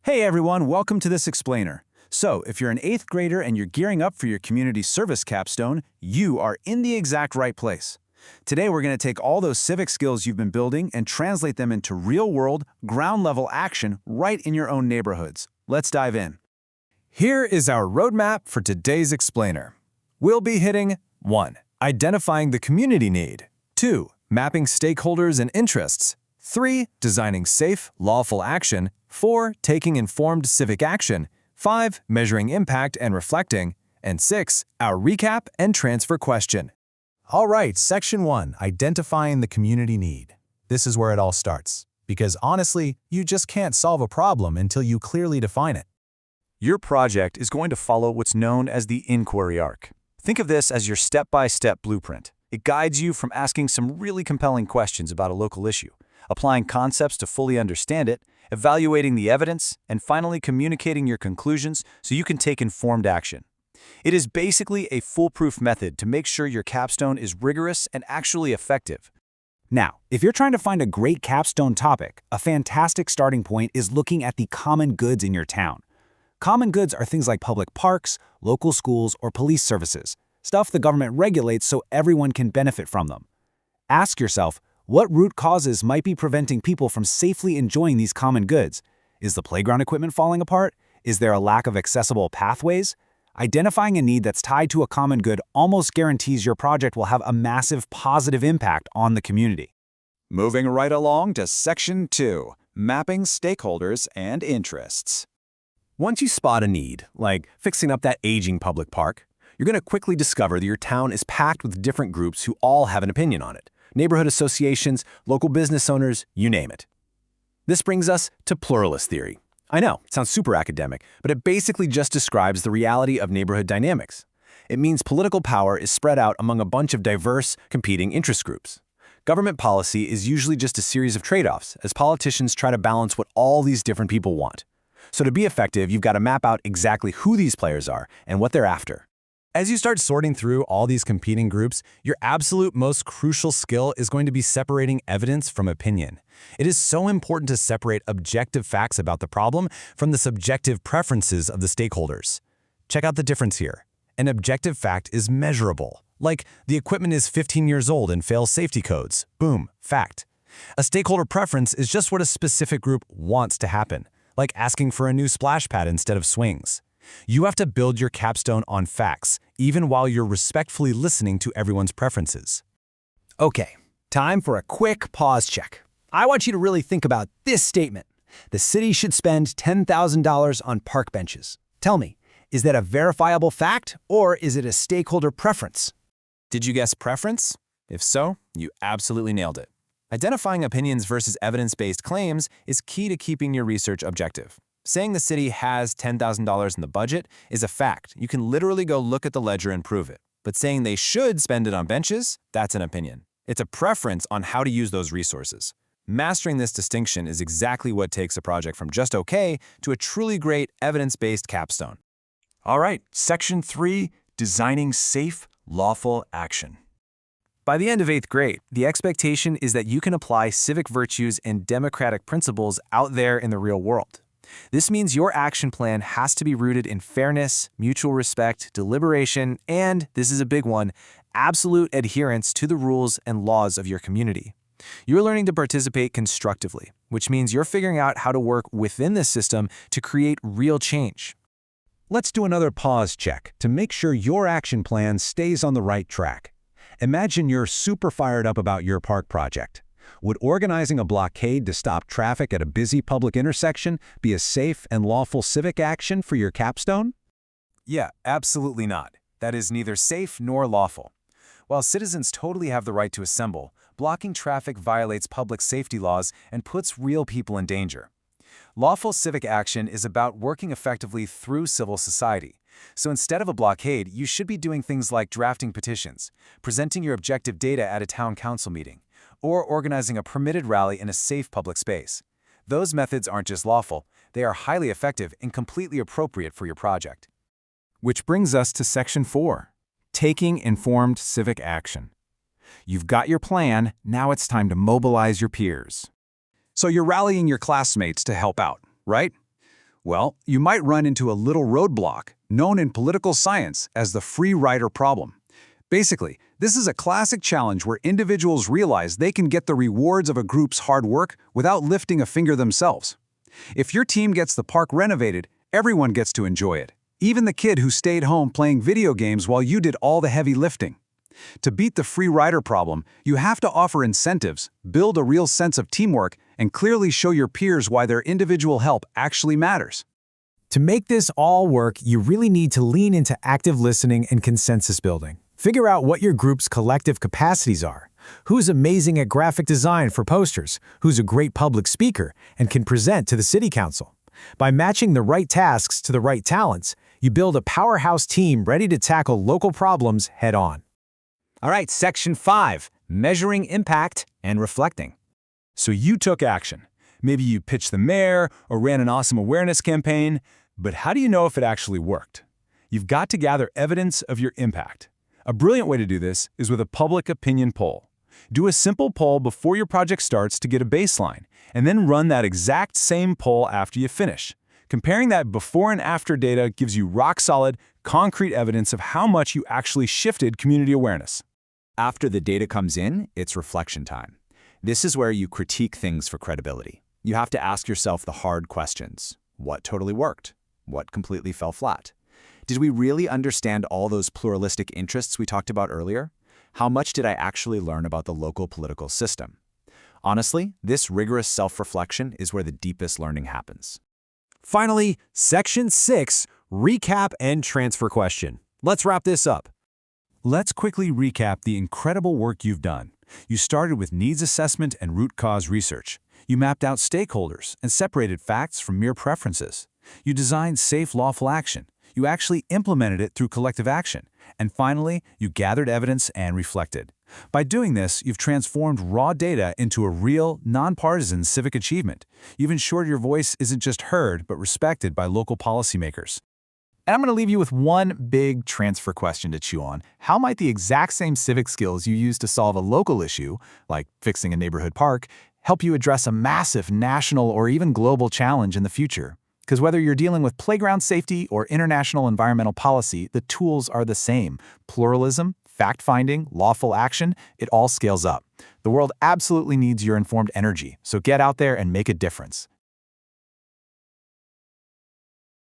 Hey everyone, welcome to this explainer. So, if you're an 8th grader and you're gearing up for your community service capstone, you are in the exact right place. Today we're going to take all those civic skills you've been building and translate them into real-world, ground-level action right in your own neighborhoods. Let's dive in. Here is our roadmap for today's explainer. We'll be hitting 1. Identifying the community need. 2. Mapping stakeholders and interests. 3. Designing safe, lawful action. 4. Taking informed civic action. 5. Measuring impact and reflecting. And 6. Our recap and transfer question. All right, Section 1, Identifying the Community Need. This is where it all starts. Because honestly, you just can't solve a problem until you clearly define it. Your project is going to follow what's known as the inquiry arc. Think of this as your step-by-step blueprint. It guides you from asking some really compelling questions about a local issue, applying concepts to fully understand it, evaluating the evidence, and finally communicating your conclusions so you can take informed action. It is basically a foolproof method to make sure your capstone is rigorous and actually effective. Now, if you're trying to find a great capstone topic, a fantastic starting point is looking at the common goods in your town. Common goods are things like public parks, local schools, or police services, stuff the government regulates so everyone can benefit from them. Ask yourself, what root causes might be preventing people from safely enjoying these common goods? Is the playground equipment falling apart? Is there a lack of accessible pathways? Identifying a need that's tied to a common good almost guarantees your project will have a massive positive impact on the community. Moving right along to Section 2, Mapping Stakeholders and Interests. Once you spot a need, like fixing up that aging public park, you're going to quickly discover that your town is packed with different groups who all have an opinion on it. Neighborhood associations, local business owners, you name it. This brings us to pluralist theory. I know, it sounds super academic, but it basically just describes the reality of neighborhood dynamics. It means political power is spread out among a bunch of diverse, competing interest groups. Government policy is usually just a series of trade-offs as politicians try to balance what all these different people want. So to be effective, you've got to map out exactly who these players are and what they're after. As you start sorting through all these competing groups, your absolute most crucial skill is going to be separating evidence from opinion. It is so important to separate objective facts about the problem from the subjective preferences of the stakeholders. Check out the difference here. An objective fact is measurable. Like, the equipment is 15 years old and fails safety codes. Boom, fact. A stakeholder preference is just what a specific group wants to happen, like asking for a new splash pad instead of swings. You have to build your capstone on facts, even while you're respectfully listening to everyone's preferences. Okay, time for a quick pause check. I want you to really think about this statement. The city should spend $10,000 on park benches. Tell me, is that a verifiable fact or is it a stakeholder preference? Did you guess preference? If so, you absolutely nailed it. Identifying opinions versus evidence-based claims is key to keeping your research objective. Saying the city has $10,000 in the budget is a fact. You can literally go look at the ledger and prove it. But saying they should spend it on benches, that's an opinion. It's a preference on how to use those resources. Mastering this distinction is exactly what takes a project from just okay to a truly great evidence-based capstone. All right, Section 3, Designing Safe, Lawful Action. By the end of 8th grade, the expectation is that you can apply civic virtues and democratic principles out there in the real world. This means your action plan has to be rooted in fairness, mutual respect, deliberation, and, this is a big one, absolute adherence to the rules and laws of your community. You're learning to participate constructively, which means you're figuring out how to work within this system to create real change. Let's do another pause check to make sure your action plan stays on the right track. Imagine you're super fired up about your park project. Would organizing a blockade to stop traffic at a busy public intersection be a safe and lawful civic action for your capstone? Yeah, absolutely not. That is neither safe nor lawful. While citizens totally have the right to assemble, blocking traffic violates public safety laws and puts real people in danger. Lawful civic action is about working effectively through civil society. So instead of a blockade, you should be doing things like drafting petitions, presenting your objective data at a town council meeting, or organizing a permitted rally in a safe public space. Those methods aren't just lawful, they are highly effective and completely appropriate for your project. Which brings us to Section 4, Taking Informed Civic Action. You've got your plan, now it's time to mobilize your peers. So you're rallying your classmates to help out, right? Well, you might run into a little roadblock, known in political science as the free rider problem. Basically, this is a classic challenge where individuals realize they can get the rewards of a group's hard work without lifting a finger themselves. If your team gets the park renovated, everyone gets to enjoy it, even the kid who stayed home playing video games while you did all the heavy lifting. To beat the free rider problem, you have to offer incentives, build a real sense of teamwork, and clearly show your peers why their individual help actually matters. To make this all work, you really need to lean into active listening and consensus building. Figure out what your group's collective capacities are. Who's amazing at graphic design for posters, who's a great public speaker, and can present to the city council. By matching the right tasks to the right talents, you build a powerhouse team ready to tackle local problems head-on. All right, Section 5, Measuring Impact and Reflecting. So you took action. Maybe you pitched the mayor or ran an awesome awareness campaign, but how do you know if it actually worked? You've got to gather evidence of your impact. A brilliant way to do this is with a public opinion poll. Do a simple poll before your project starts to get a baseline, and then run that exact same poll after you finish. Comparing that before and after data gives you rock-solid, concrete evidence of how much you actually shifted community awareness. After the data comes in, it's reflection time. This is where you critique things for credibility. You have to ask yourself the hard questions. What totally worked? What completely fell flat? Did we really understand all those pluralistic interests we talked about earlier? How much did I actually learn about the local political system? Honestly, this rigorous self-reflection is where the deepest learning happens. Finally, Section 6, Recap and Transfer Question. Let's wrap this up. Let's quickly recap the incredible work you've done. You started with needs assessment and root cause research. You mapped out stakeholders and separated facts from mere preferences. You designed safe, lawful action. You actually implemented it through collective action. And finally, you gathered evidence and reflected. By doing this, you've transformed raw data into a real, nonpartisan civic achievement. You've ensured your voice isn't just heard, but respected by local policymakers. And I'm going to leave you with one big transfer question to chew on. How might the exact same civic skills you use to solve a local issue, like fixing a neighborhood park, help you address a massive national or even global challenge in the future? Because whether you're dealing with playground safety or international environmental policy, the tools are the same. Pluralism, fact-finding, lawful action, it all scales up. The world absolutely needs your informed energy, so get out there and make a difference.